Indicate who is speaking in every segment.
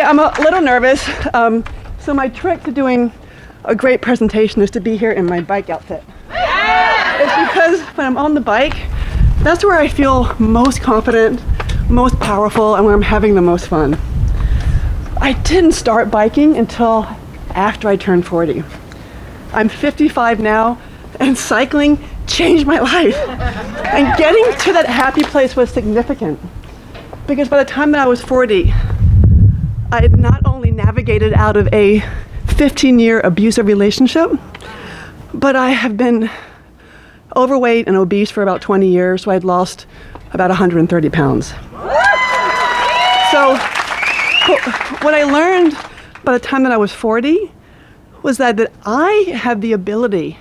Speaker 1: I'm a little nervous. So my trick to doing a great presentation is to be here in my bike outfit. It's because when I'm on the bike, that's where I feel most confident, most powerful, and where I'm having the most fun. I didn't start biking until after I turned 40. I'm 55 now, and cycling changed my life. And getting to that happy place was significant, because by the time that I was 40, I had not only navigated out of a 15-year abusive relationship, but I have been overweight and obese for about 20 years, so I'd lost about 130 pounds. So what I learned by the time that I was 40 was that I have the ability,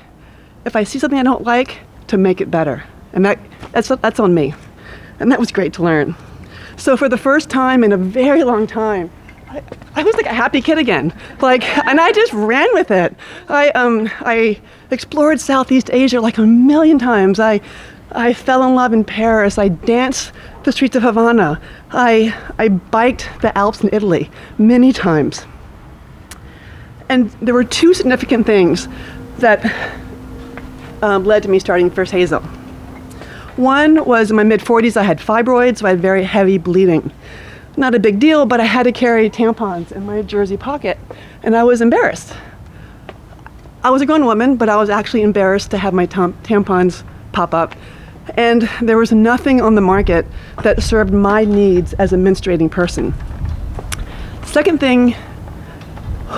Speaker 1: if I see something I don't like, to make it better. And that's on me. And that was great to learn. So for the first time in a very long time, I was like a happy kid again, and I just ran with it. I explored Southeast Asia like a million times. I fell in love in Paris. I danced the streets of Havana. I biked the Alps in Italy many times. And there were two significant things that led to me starting Fierce Hazel. One was in my mid-40s, I had fibroids, so I had very heavy bleeding. Not a big deal, but I had to carry tampons in my jersey pocket, and I was embarrassed. I was a grown woman, but I was actually embarrassed to have my tampons pop up, and there was nothing on the market that served my needs as a menstruating person. Second thing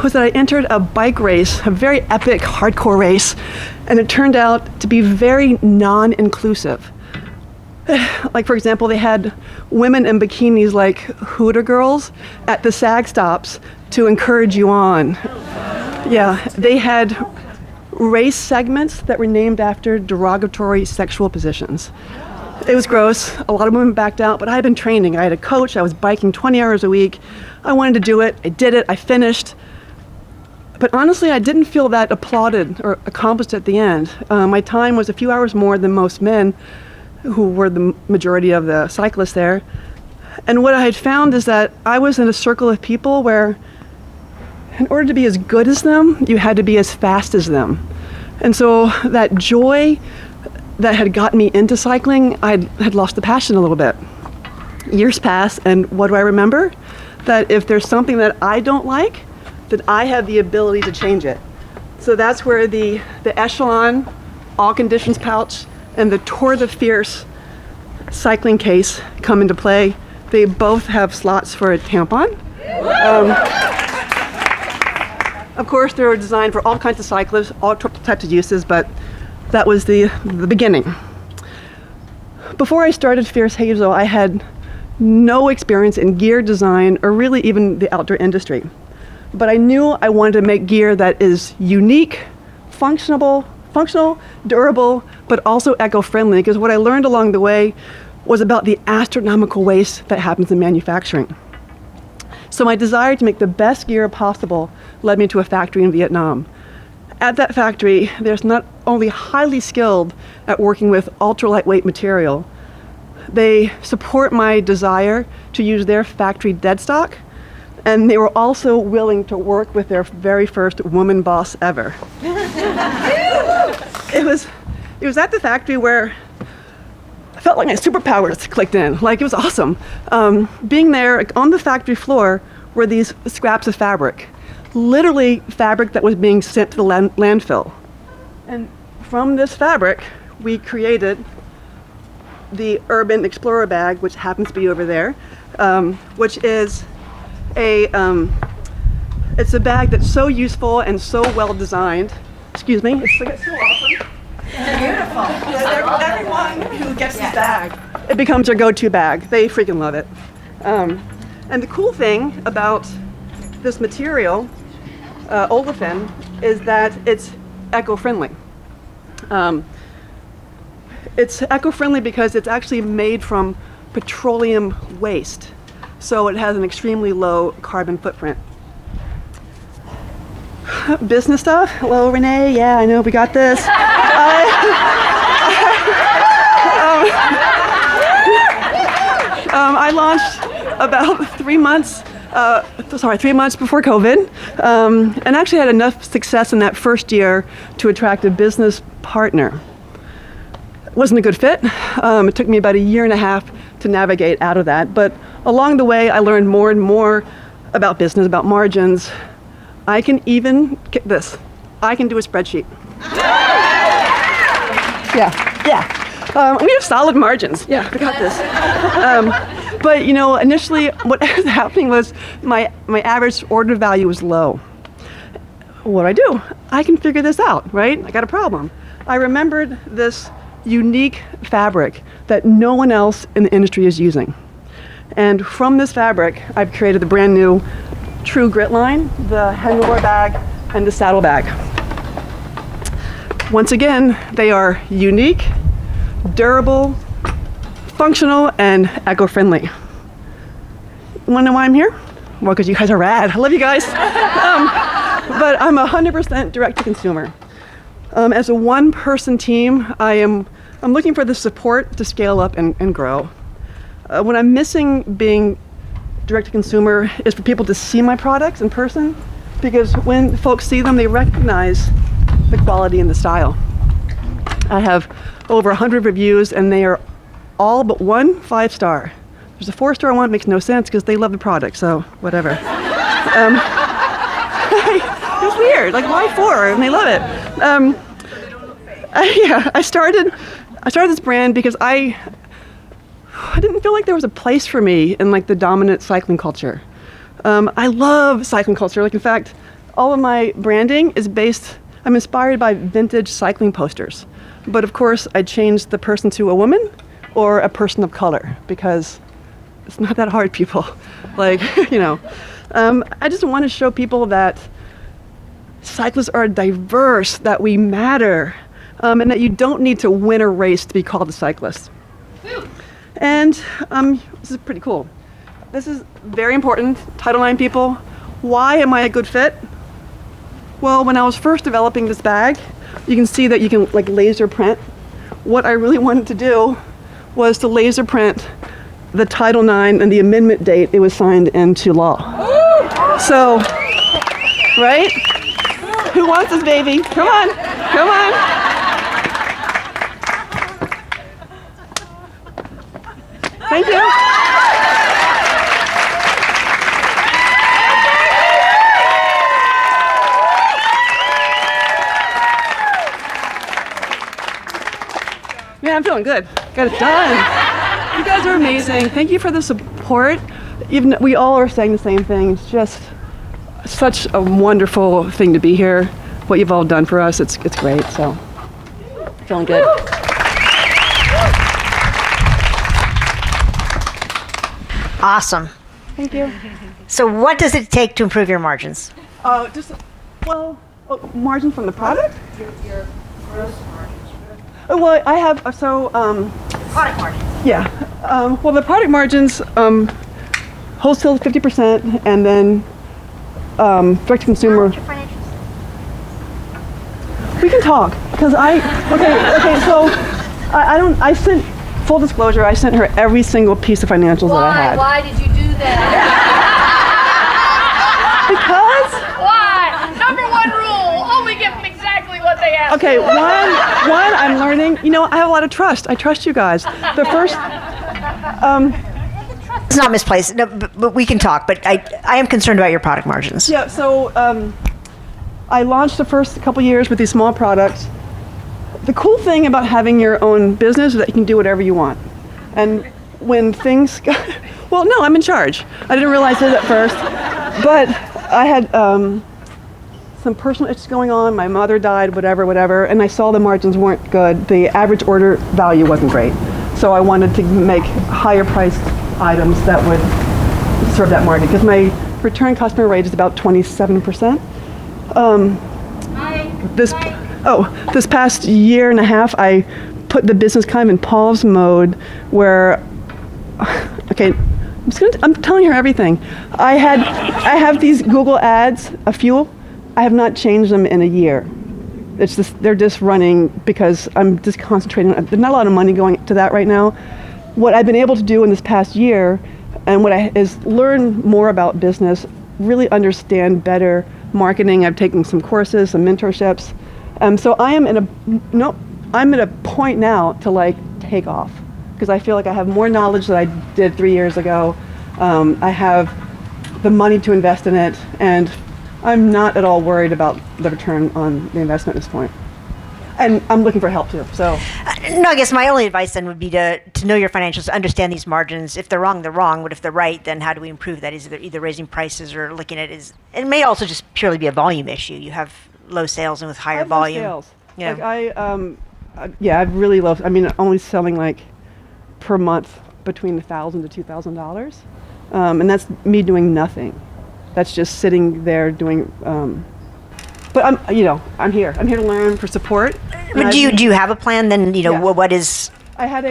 Speaker 1: was that I entered a bike race, a very epic, hardcore race, and it turned out to be very non-inclusive. Like, for example, they had women in bikinis like Hooter girls at the SAG stops to encourage you on. Yeah, they had race segments that were named after derogatory sexual positions. It was gross. A lot of women backed out, but I had been training. I had a coach. I was biking 20 hours a week. I wanted to do it. I did it. I finished. But honestly, I didn't feel that applauded or accomplished at the end. My time was a few hours more than most men, who were the majority of the cyclists there. And what I had found is that I was in a circle of people where in order to be as good as them, you had to be as fast as them. And so that joy that had gotten me into cycling, I had lost the passion a little bit. Years pass, and what do I remember? That if there's something that I don't like, that I have the ability to change it. So that's where the Echelon all conditions pouch and the Tour de Fierce cycling case come into play. They both have slots for a tampon. Of course, they're designed for all kinds of cyclists, all types of uses, but that was the beginning. Before I started Fierce Hazel, I had no experience in gear design or really even the outdoor industry. But I knew I wanted to make gear that is unique, functional, durable, but also eco-friendly, because what I learned along the way was about the astronomical waste that happens in manufacturing. So my desire to make the best gear possible led me to a factory in Vietnam. At that factory, there's not only highly skilled at working with ultra-lightweight material, they support my desire to use their factory dead stock, and they were also willing to work with their very first woman boss ever. It was at the factory where I felt like my superpowers clicked in. Like, it was awesome. Being there on the factory floor were these scraps of fabric, literally fabric that was being sent to the landfill. And from this fabric, we created the Urban Explorer bag, which happens to be over there, which is it's a bag that's so useful and so well designed. Excuse me, it's so awesome. Beautiful. Everyone who gets this bag, it becomes their go-to bag. They freaking love it. And the cool thing about this material, olefin, is that it's eco-friendly. It's eco-friendly because it's actually made from petroleum waste. So it has an extremely low carbon footprint. Business stuff? Hello, Renee. Yeah, I know, we got this. I launched about 3 months Sorry, 3 months before COVID, and actually had enough success in that first year to attract a business partner. Wasn't a good fit. It took me about a year and a half to navigate out of that, but along the way I learned more and more about business, about margins. I can even, get this, I can do a spreadsheet. Yeah. We have solid margins. Yeah, I got this. But initially what was happening was my average order value was low. What do I do? I can figure this out, right? I got a problem. I remembered this unique fabric that no one else in the industry is using. And from this fabric, I've created the brand new True Grit line, the handlebar bag, and the saddle bag. Once again, they are unique, durable, functional, and eco-friendly. You wanna know why I'm here? Well, because you guys are rad. I love you guys. But I'm 100% direct to consumer. As a one-person team, I'm looking for the support to scale up and grow. What I'm missing being direct to consumer is for people to see my products in person, because when folks see them, they recognize the quality and the style. I have over 100 reviews, and they are all but one 5-star. There's a 4-star one, it makes no sense because they love the product, so whatever. It's weird, like why 4? And they love it. I started this brand because I didn't feel like there was a place for me in like the dominant cycling culture. I love cycling culture. Like in fact, all of my branding is I'm inspired by vintage cycling posters. But of course, I changed the person to a woman or a person of color because it's not that hard, people. Like, I just want to show people that cyclists are diverse, that we matter, and that you don't need to win a race to be called a cyclist. And this is pretty cool. This is very important. Title IX people, why am I a good fit? Well, when I was first developing this bag, you can see that you can like laser print. What I really wanted to do was to laser print the Title IX and the amendment date it was signed into law. So, right? Who wants this baby? Come on, come on. Thank you. Yeah, I'm feeling good. Got it done. You guys are amazing. Thank you for the support. Even we all are saying the same thing. It's just such a wonderful thing to be here. What you've all done for us, it's great. So, feeling good.
Speaker 2: Awesome.
Speaker 1: Thank you.
Speaker 2: So what does it take to improve your margins?
Speaker 1: Margin from the product?
Speaker 3: Your gross margins.
Speaker 1: Well, I have,
Speaker 2: Product margins.
Speaker 1: yeah. Well, the product margins, wholesale 50%, and then direct to consumer.
Speaker 2: What's your financials?
Speaker 1: We can talk, because I sent, full disclosure, I sent her every single piece of financials that I had.
Speaker 3: Why did you do that?
Speaker 1: Because?
Speaker 3: Why? Number 1 rule, only give them exactly what they ask
Speaker 1: Okay,
Speaker 3: for.
Speaker 1: one, I'm learning, I have a lot of trust. I trust you guys. The first,
Speaker 2: It's not misplaced, no, but we can talk. But I am concerned about your product margins.
Speaker 1: yeah, so I launched the first couple years with these small products. The cool thing about having your own business is that you can do whatever you want. And when things got, well, no, I'm in charge. I didn't realize it at first, but I had some personal issues going on. My mother died, whatever, and I saw the margins weren't good. The average order value wasn't great. So I wanted to make higher priced items that would serve that market, because my return customer rate is about 27%. This past year and a half, I put the business kind of in pause mode where, okay, I'm telling her everything. I have these Google ads, a few. I have not changed them in a year. It's just, they're just running because I'm just concentrating. There's not a lot of money going to that right now. What I've been able to do in this past year And what I is learn more about business, really understand better marketing. I've taken some courses, some mentorships. So I'm at a point now to like take off, because I feel like I have more knowledge than I did 3 years ago. I have the money to invest in it, and I'm not at all worried about the return on the investment at this point. And I'm looking for help too. So,
Speaker 2: No, I guess my only advice then would be to know your financials, to understand these margins. If they're wrong, they're wrong. But if they're right, then how do we improve that? Is it either raising prices or looking at it may also just purely be a volume issue. You have low sales and with higher volume.
Speaker 1: Sales.
Speaker 2: Yeah.
Speaker 1: Like I really love. I mean, only selling like per month between $1,000 to $2,000, and that's me doing nothing. That's just sitting there doing. But I'm here. I'm here to learn, for support.
Speaker 2: But do you have a plan then?
Speaker 1: Yes.
Speaker 2: What is?
Speaker 1: I had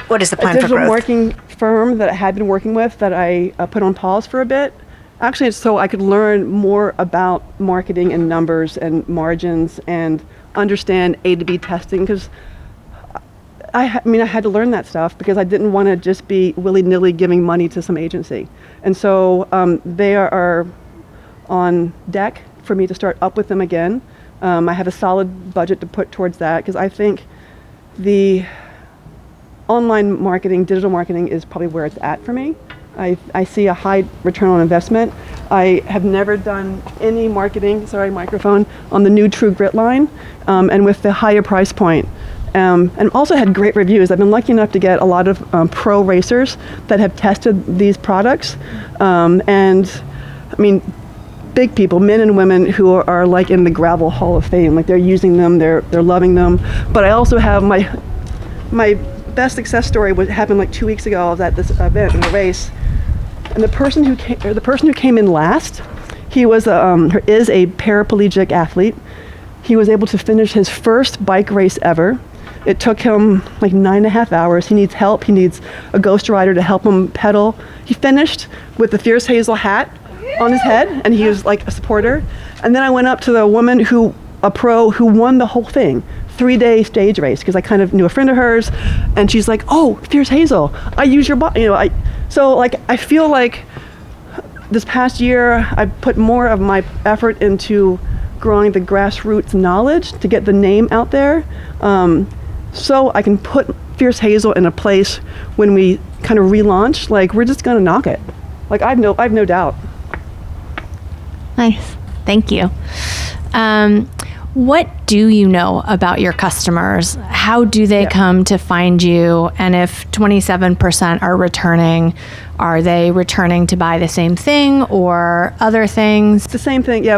Speaker 2: What is the plan
Speaker 1: a
Speaker 2: for
Speaker 1: digital
Speaker 2: growth?
Speaker 1: marketing firm that I had been working with that I put on pause for a bit. Actually, it's so I could learn more about marketing and numbers and margins and understand A to B testing, because I had to learn that stuff because I didn't want to just be willy-nilly giving money to some agency. And so they are on deck for me to start up with them again. I have a solid budget to put towards that, because I think the online marketing, digital marketing is probably where it's at for me. I see a high return on investment. I have never done any marketing, on the new True Grit line, and with the higher price point. And also had great reviews. I've been lucky enough to get a lot of pro racers that have tested these products. And I mean, big people, men and women who are like in the gravel hall of fame. Like they're using them, they're loving them. But I also have my best success story happened like 2 weeks ago. I was at this event in the race. And the person who came in last, he was is a paraplegic athlete. He was able to finish his first bike race ever. It took him like 9.5 hours. He needs help. He needs a ghost rider to help him pedal. He finished with the Fierce Hazel hat on his head, and he was like a supporter. And then I went up to the woman a pro who won the whole thing, 3-day stage race, because I kind of knew a friend of hers, and she's like, "Oh, Fierce Hazel, I use your body." So like I feel like this past year I put more of my effort into growing the grassroots knowledge to get the name out there, so I can put Fierce Hazel in a place when we kind of relaunch. Like we're just gonna knock it. Like I've no doubt.
Speaker 4: Nice. Thank you. What do you know about your customers? How do they come to find you? And if 27% are returning, are they returning to buy the same thing or other things?
Speaker 1: It's the same thing. Yeah,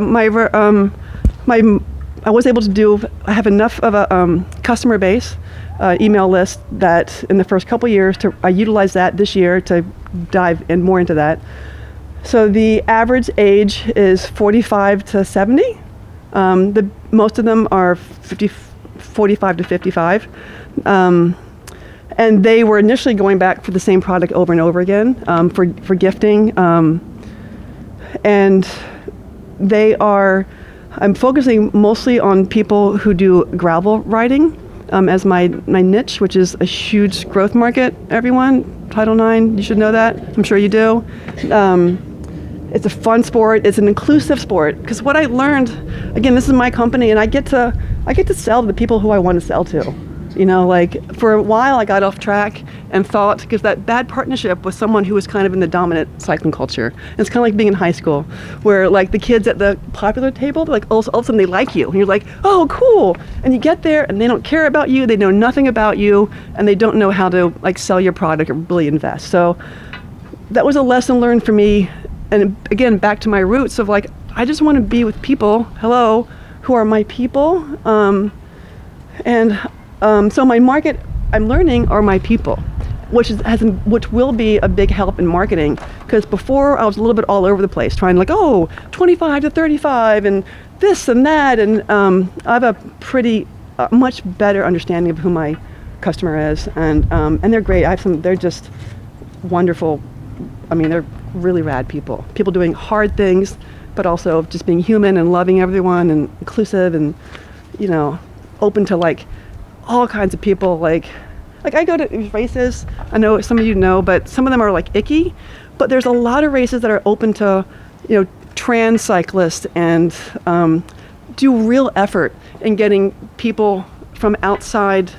Speaker 1: I was able to I have enough of a customer base, email list, that in the first couple years, I utilized that this year to dive in more into that. So the average age is 45 to 70. Most of them are 45 to 55. And they were initially going back for the same product over and over again for gifting. And I'm focusing mostly on people who do gravel riding as my niche, which is a huge growth market, everyone. Title IX, you should know that. I'm sure you do. It's a fun sport. It's an inclusive sport. Because what I learned, again, this is my company, and I get to sell to the people who I want to sell to. Like for a while I got off track and thought, because that bad partnership with someone who was kind of in the dominant cycling culture. And it's kind of like being in high school, where like the kids at the popular table, like all of a sudden they like you, and you're like, oh, cool. And you get there, and they don't care about you. They know nothing about you, and they don't know how to like sell your product or really invest. So that was a lesson learned for me. And again, back to my roots of like, I just want to be with people, who are my people. So my market, I'm learning, are my people, which will be a big help in marketing. Because before I was a little bit all over the place, trying like, 25 to 35 and this and that. And I have a pretty much better understanding of who my customer is. And they're great. They're just wonderful. I mean, they're really rad people. People doing hard things, but also just being human and loving everyone and inclusive and, open to like all kinds of people. Like Like I go to these races, I know some of you know, but some of them are like icky, but there's a lot of races that are open to, trans cyclists and do real effort in getting people from outside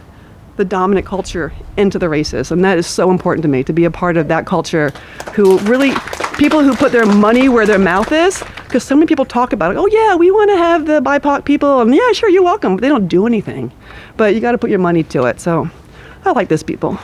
Speaker 1: the dominant culture into the races. And that is so important to me, to be a part of that culture, people who put their money where their mouth is, because so many people talk about it. Oh yeah, we want to have the BIPOC people, and yeah, sure, you're welcome. But they don't do anything. But you got to put your money to it. So I like these people.